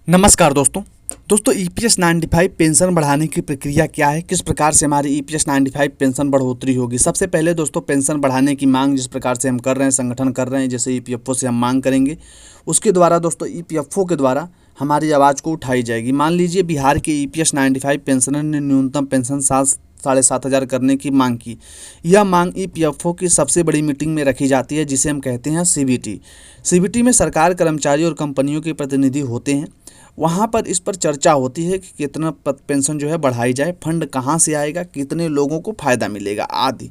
नमस्कार दोस्तों EPS 95 pension बढ़ाने की प्रक्रिया क्या है, किस प्रकार से हमारी ईपीएस 95 पेंशन बढ़ोतरी होगी। सबसे पहले दोस्तों पेंशन बढ़ाने की मांग जिस प्रकार से हम कर रहे हैं, संगठन कर रहे हैं, जैसे ईपीएफओ से हम मांग करेंगे, उसके द्वारा दोस्तों ईपीएफओ के द्वारा हमारी आवाज़ को उठाई जाएगी। मान लीजिए बिहार के ईपीएस 95 पेंशनर ने न्यूनतम पेंशन 7,500 करने की मांग की। यह मांग ईपीएफओ की सबसे बड़ी मीटिंग में रखी जाती है, जिसे हम कहते हैं सीबीटी। सीबीटी में सरकार, कर्मचारी और कंपनियों के प्रतिनिधि होते हैं। वहाँ पर इस पर चर्चा होती है कि कितना पेंशन जो है बढ़ाई जाए, फंड कहाँ से आएगा, कितने लोगों को फ़ायदा मिलेगा आदि।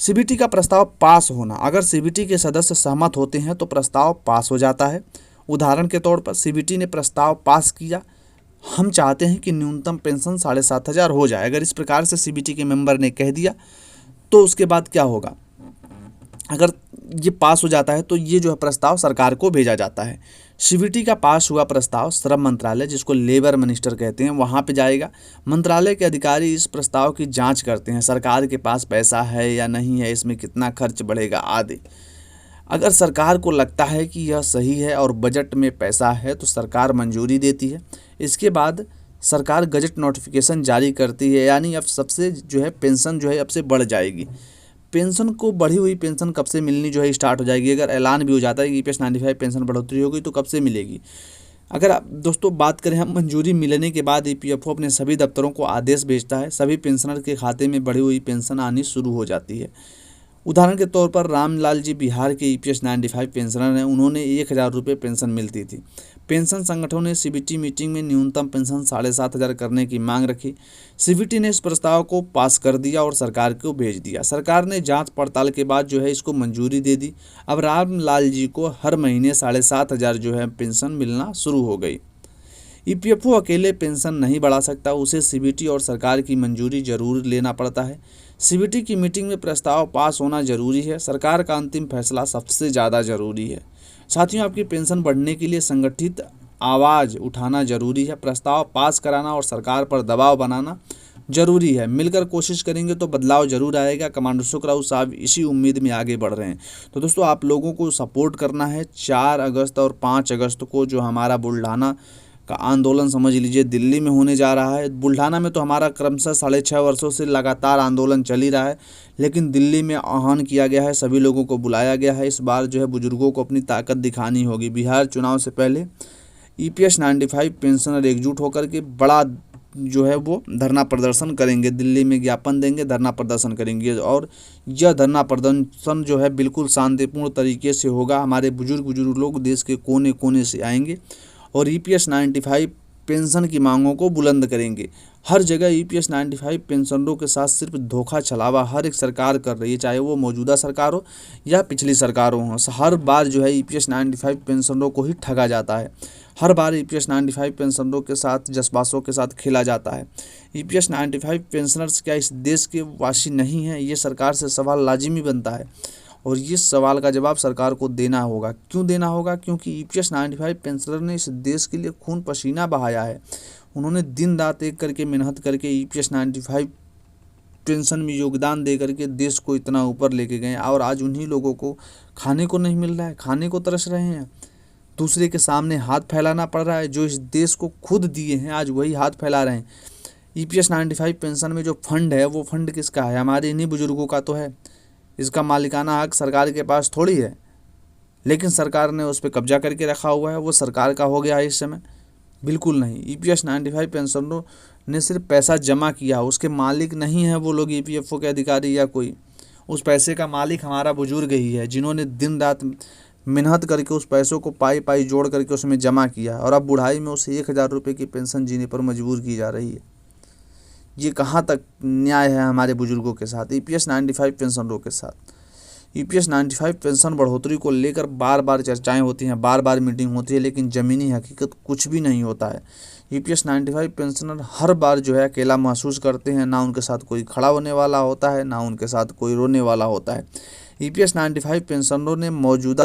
सीबीटी का प्रस्ताव पास होना, अगर सीबीटी के सदस्य सहमत होते हैं तो प्रस्ताव पास हो जाता है। उदाहरण के तौर पर सीबीटी ने प्रस्ताव पास किया, हम चाहते हैं कि न्यूनतम पेंशन 7,500 हो जाए। अगर इस प्रकार से सीबीटी के मेंबर ने कह दिया तो उसके बाद क्या होगा, अगर ये पास हो जाता है तो ये जो है प्रस्ताव सरकार को भेजा जाता है। सीबीटी का पास हुआ प्रस्ताव श्रम मंत्रालय, जिसको लेबर मिनिस्टर कहते हैं, वहाँ पे जाएगा। मंत्रालय के अधिकारी इस प्रस्ताव की जांच करते हैं, सरकार के पास पैसा है या नहीं है, इसमें कितना खर्च बढ़ेगा आदि। अगर सरकार को लगता है कि यह सही है और बजट में पैसा है तो सरकार मंजूरी देती है। इसके बाद सरकार गजट नोटिफिकेशन जारी करती है, यानी अब सबसे जो है पेंशन जो है अब से बढ़ जाएगी। पेंशन को बढ़ी हुई पेंशन कब से मिलनी जो है स्टार्ट हो जाएगी। अगर ऐलान भी हो जाता है कि ईपीएस 95 पेंशन बढ़ोतरी होगी तो कब से मिलेगी। अगर आप दोस्तों बात करें हम, मंजूरी मिलने के बाद ईपीएफओ अपने सभी दफ्तरों को आदेश भेजता है, सभी पेंशनर के खाते में बढ़ी हुई पेंशन आनी शुरू हो जाती है। उदाहरण के तौर पर रामलाल जी बिहार के ईपीएस 95 पेंशनर हैं, उन्होंने 1,000 रुपये पेंशन मिलती थी। पेंशन संगठनों ने सीबीटी मीटिंग में न्यूनतम पेंशन 7,500 करने की मांग रखी। सीबीटी ने इस प्रस्ताव को पास कर दिया और सरकार को भेज दिया। सरकार ने जांच पड़ताल के बाद जो है इसको मंजूरी दे दी। अब रामलाल जी को हर महीने 7,500 जो है पेंशन मिलना शुरू हो गई। ईपीएफओ अकेले पेंशन नहीं बढ़ा सकता, उसे सीबीटी और सरकार की मंजूरी जरूर लेना पड़ता है। सीबीटी की मीटिंग में प्रस्ताव पास होना जरूरी है, सरकार का अंतिम फैसला सबसे ज़्यादा जरूरी है। साथियों, आपकी पेंशन बढ़ने के लिए संगठित आवाज़ उठाना जरूरी है, प्रस्ताव पास कराना और सरकार पर दबाव बनाना जरूरी है। मिलकर कोशिश करेंगे तो बदलाव जरूर आएगा। कमांडो सुखराव साहब इसी उम्मीद में आगे बढ़ रहे हैं। तो दोस्तों आप लोगों को सपोर्ट करना है। 4 अगस्त और 5 अगस्त को जो हमारा बुल्ढाना का आंदोलन समझ लीजिए दिल्ली में होने जा रहा है। बुल्ढाना में तो हमारा क्रमशः 6.5 वर्षों से लगातार आंदोलन चल ही रहा है, लेकिन दिल्ली में आह्वान किया गया है, सभी लोगों को बुलाया गया है। इस बार जो है बुजुर्गों को अपनी ताकत दिखानी होगी। बिहार चुनाव से पहले ईपीएस 95 पेंशनर एकजुट होकर के बड़ा जो है वो धरना प्रदर्शन करेंगे, दिल्ली में ज्ञापन देंगे, धरना प्रदर्शन करेंगे। और यह धरना प्रदर्शन जो है बिल्कुल शांतिपूर्ण तरीके से होगा। हमारे बुजुर्ग लोग देश के कोने कोने से आएंगे और ईपीएस 95 पेंशन की मांगों को बुलंद करेंगे। हर जगह ईपीएस 95 पेंशनरों के साथ सिर्फ धोखा छलावा हर एक सरकार कर रही है, चाहे वो मौजूदा सरकार हो या पिछली सरकारों हो। हर बार जो है ईपीएस 95 पेंशनरों को ही ठगा जाता है। हर बार ईपीएस 95 पेंशनरों के साथ जसपासों के साथ खेला जाता है। ईपीएस 95 पेंशनर्स क्या इस देश के वासी नहीं हैं? ये सरकार से सवाल लाजिमी बनता है और इस सवाल का जवाब सरकार को देना होगा। क्यों देना होगा? क्योंकि ईपीएस 95 पेंशनर ने इस देश के लिए खून पसीना बहाया है। उन्होंने दिन रात एक करके मेहनत करके ईपीएस 95 पेंशन में योगदान दे करके देश को इतना ऊपर लेके गए और आज उन्हीं लोगों को खाने को नहीं मिल रहा है, खाने को तरस रहे हैं। दूसरे के सामने हाथ फैलाना पड़ रहा है। जो इस देश को खुद दिए हैं आज वही हाथ फैला रहे हैं। ईपीएस 95 पेंशन में जो फंड है वो फंड किसका है? हमारे इन्हीं बुजुर्गों का तो है। इसका मालिकाना हक सरकार के पास थोड़ी है, लेकिन सरकार ने उस पर कब्जा करके रखा हुआ है। वो सरकार का हो गया है इस समय? बिल्कुल नहीं। ईपीएस 95 पेंशनरों ने सिर्फ पैसा जमा किया, उसके मालिक नहीं है वो लोग ईपीएफओ के अधिकारी या कोई। उस पैसे का मालिक हमारा बुजुर्ग ही है, जिन्होंने दिन रात मेहनत करके उस पैसों को पाई पाई जोड़ करके उसमें जमा किया और अब बुढ़ाई में उसे 1,000 रुपये की पेंशन जीने पर मजबूर की जा रही है। ये कहाँ तक न्याय है हमारे बुजुर्गों के साथ, ईपीएस 95 पेंशनरों के साथ? ईपीएस 95 पेंशन बढ़ोतरी को लेकर बार बार चर्चाएं होती हैं, बार बार मीटिंग होती है, लेकिन ज़मीनी हकीकत कुछ भी नहीं होता है। ईपीएस 95 पेंशनर हर बार जो है अकेला महसूस करते हैं। ना उनके साथ कोई खड़ा होने वाला होता है, ना उनके साथ कोई रोने वाला होता है। ईपीएस 95 पेंशनरों ने मौजूदा